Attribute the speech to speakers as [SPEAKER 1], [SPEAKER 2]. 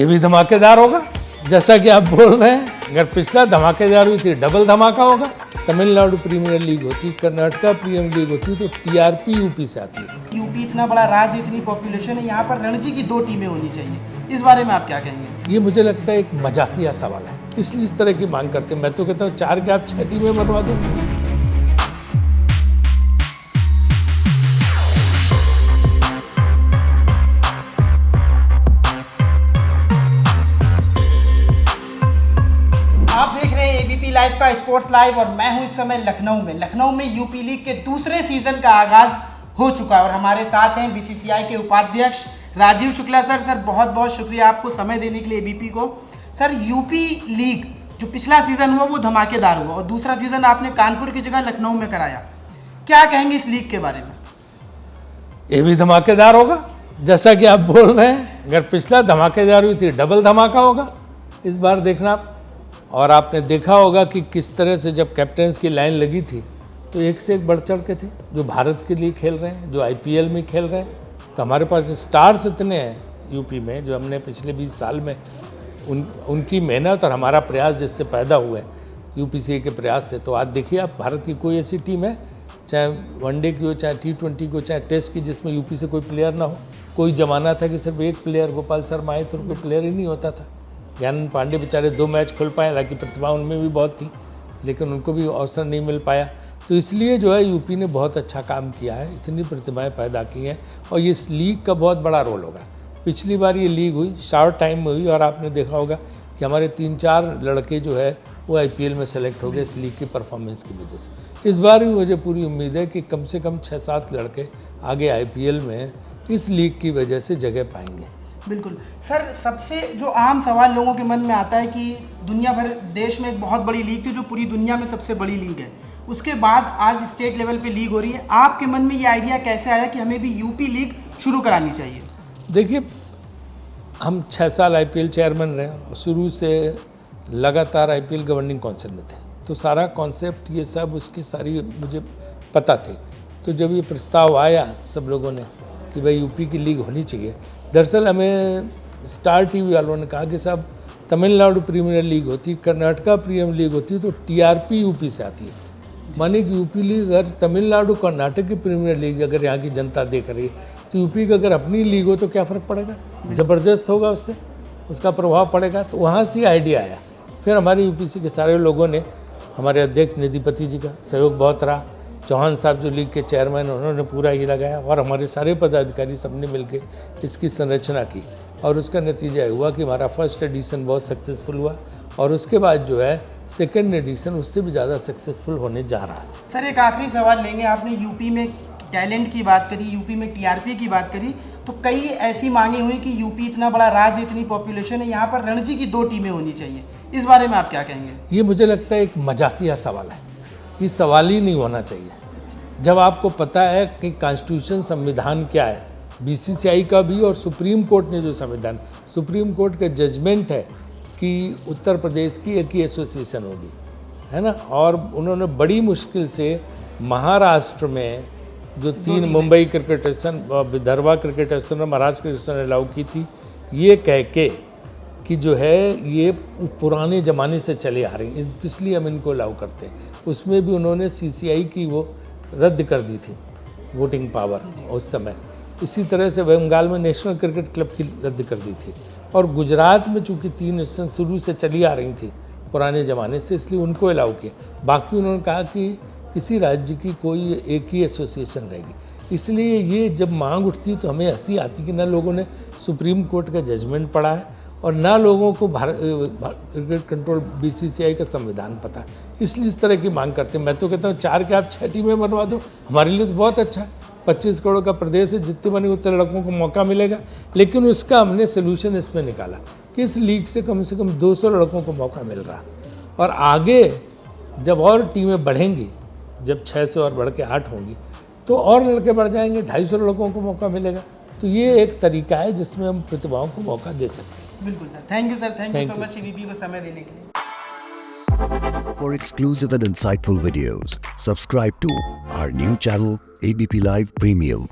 [SPEAKER 1] ये भी धमाकेदार होगा जैसा कि आप बोल रहे हैं। अगर पिछला धमाकेदार हुई थी, डबल धमाका होगा। तमिलनाडु प्रीमियर लीग होती, कर्नाटका प्रीमियर लीग होती तो टीआरपी यूपी से आती है।
[SPEAKER 2] यूपी इतना बड़ा राज्य, इतनी पॉपुलेशन है, यहाँ पर रणजी की 2 टीमें होनी चाहिए, इस बारे में आप क्या कहेंगे?
[SPEAKER 1] ये मुझे लगता है एक मजाकिया सवाल है, इसलिए इस तरह की मांग करते हैं। मैं तो कहता हूँ 4 के आप 6 टीमें बनवा दो।
[SPEAKER 2] आप देख रहे हैं एबीपी लाइव का स्पोर्ट्स लाइव और मैं हूं इस समय लखनऊ में यूपी लीग के दूसरे सीजन का आगाज हो चुका है और हमारे साथ हैं बीसीसीआई के उपाध्यक्ष राजीव शुक्ला सर। सर बहुत बहुत शुक्रिया आपको समय देने के लिए एबीपी को। सर यूपी लीग जो पिछला सीजन हुआ वो धमाकेदार हुआ और दूसरा सीजन आपने कानपुर की जगह लखनऊ में कराया, क्या कहेंगे इस लीग के बारे में?
[SPEAKER 1] ये भी धमाकेदार होगा जैसा कि आप बोल रहे हैं। अगर पिछला धमाकेदार हुई थी, डबल धमाका होगा इस बार, देखना आप। और आपने देखा होगा कि किस तरह से जब कैप्टन्स की लाइन लगी थी तो एक से एक बढ़ चढ़ के थे, जो भारत के लिए खेल रहे हैं, जो आईपीएल में खेल रहे हैं। तो हमारे पास स्टार्स इतने हैं यूपी में, जो हमने पिछले 20 साल में उनकी मेहनत और हमारा प्रयास जिससे पैदा हुआ है, यूपीसीए के प्रयास से। तो आज देखिए आप, भारत की कोई ऐसी टीम है, चाहे वनडे की हो, चाहे T20 की हो, चाहे टेस्ट की, जिसमें यूपी से कोई प्लेयर ना हो। कोई ज़माना था कि सिर्फ एक प्लेयर, गोपाल शर्मा आए तो कोई प्लेयर ही नहीं होता था। ज्ञानंद पांडे बेचारे 2 मैच खेल पाए, हालांकि प्रतिभा उनमें भी बहुत थी, लेकिन उनको भी अवसर नहीं मिल पाया। तो इसलिए जो है यूपी ने बहुत अच्छा काम किया है, इतनी प्रतिभाएं पैदा की हैं और ये इस लीग का बहुत बड़ा रोल होगा। पिछली बार ये लीग हुई, शॉर्ट टाइम में हुई और आपने देखा होगा कि हमारे 3-4 लड़के जो है वो आईपीएल में सेलेक्ट हो गए इस लीग की परफॉर्मेंस की वजह से। इस बार भी मुझे पूरी उम्मीद है कि कम से कम 6-7 लड़के आगे आईपीएल में इस लीग की वजह से जगह पाएंगे।
[SPEAKER 2] बिल्कुल सर, सबसे जो आम सवाल लोगों के मन में आता है कि दुनिया भर, देश में एक बहुत बड़ी लीग थी जो पूरी दुनिया में सबसे बड़ी लीग है, उसके बाद आज स्टेट लेवल पे लीग हो रही है। आपके मन में ये आइडिया कैसे आया कि हमें भी यूपी लीग शुरू करानी चाहिए?
[SPEAKER 1] देखिए, हम 6 साल आईपीएल चेयरमैन रहे और शुरू से लगातार आईपीएल गवर्निंग काउंसिल में थे, तो सारा कॉन्सेप्ट ये सब उसकी सारी मुझे पता थी। तो जब ये प्रस्ताव आया सब लोगों ने कि भाई यूपी की लीग होनी चाहिए, दरअसल हमें स्टार टीवी वालों ने कहा कि साहब तमिलनाडु प्रीमियर लीग होती, कर्नाटका प्रीमियर लीग होती तो टीआरपी यूपी से आती है। माने कि यूपी लीग, अगर तमिलनाडु कर्नाटक की प्रीमियर लीग अगर यहाँ की जनता देख रही है तो यूपी का अगर अपनी लीग हो तो क्या फ़र्क पड़ेगा? ज़बरदस्त होगा, उससे उसका प्रभाव पड़ेगा। तो वहाँ से आइडिया आया। फिर हमारे यूपीसी के सारे लोगों ने, हमारे अध्यक्ष निधिपति जी का सहयोग बहुत रहा, चौहान साहब जो लीग के चेयरमैन, उन्होंने पूरा ये लगाया और हमारे सारे पदाधिकारी सबने मिलकर इसकी संरचना की और उसका नतीजा हुआ कि हमारा फर्स्ट एडिशन बहुत सक्सेसफुल हुआ और उसके बाद जो है सेकेंड एडिशन उससे भी ज़्यादा सक्सेसफुल होने जा रहा है।
[SPEAKER 2] सर एक आखिरी सवाल लेंगे, आपने यूपी में टैलेंट की बात करी, यूपी में टीआरपी की बात करी, तो कई ऐसी मांगे हुई कि यूपी इतना बड़ा राज्य, इतनी पॉपुलेशन है, यहाँ पर रणजी की 2 टीमें होनी चाहिए, इस बारे में आप क्या कहेंगे?
[SPEAKER 1] ये मुझे लगता है एक मजाकिया सवाल है, ये सवाल ही नहीं होना चाहिए। जब आपको पता है कि कॉन्स्टिट्यूशन, संविधान क्या है, बीसीसीआई का भी और सुप्रीम कोर्ट ने जो संविधान, सुप्रीम कोर्ट का जजमेंट है कि उत्तर प्रदेश की एक ही एसोसिएशन होगी, है ना। और उन्होंने बड़ी मुश्किल से महाराष्ट्र में जो 3 Mumbai cricket association, Vidarbha cricket association और महाराष्ट्र क्रिकेट एसोसिएशन अलाउ की थी, ये कह के कि जो है ये पुराने ज़माने से चले आ रही है, इसलिए हम इनको अलाउ करते हैं। उसमें भी उन्होंने सीसीआई की वो रद्द कर दी थी, वोटिंग पावर उस समय। इसी तरह से बंगाल में नेशनल क्रिकेट क्लब की रद्द कर दी थी और गुजरात में चूँकि 3 एसोसिएशन शुरू से चली आ रही थी पुराने ज़माने से, इसलिए उनको अलाउ किया। बाकी उन्होंने कहा कि किसी राज्य की कोई एक ही एसोसिएशन रहेगी। इसलिए ये जब मांग उठती तो हमें हंसी आती कि ना लोगों ने सुप्रीम कोर्ट का जजमेंट पढ़ा है और ना लोगों को क्रिकेट कंट्रोल बीसीसीआई का संविधान पता है, इसलिए इस तरह की मांग करते हैं। मैं तो कहता हूँ 4 के आप 6 टीमें बनवा दो, हमारे लिए तो बहुत अच्छा है। 25 करोड़ का प्रदेश है, जितने बने उतने लड़कों को मौका मिलेगा। लेकिन उसका हमने सोल्यूशन इसमें निकाला कि इस लीग से कम 200 लड़कों को मौका मिल रहा, और आगे जब और टीमें बढ़ेंगी, जब 6 से और बढ़ के 8 होंगी तो और लड़के बढ़ जाएंगे, 250 लड़कों को मौका मिलेगा। तो ये एक तरीका है जिसमें हम प्रतिभाओं को मौका दे सकते हैं।
[SPEAKER 2] बिल्कुल sir, thank you sir, thank you so much ABP को समय देने के लिए।
[SPEAKER 3] For exclusive and insightful videos, subscribe to our new channel ABP Live Premium.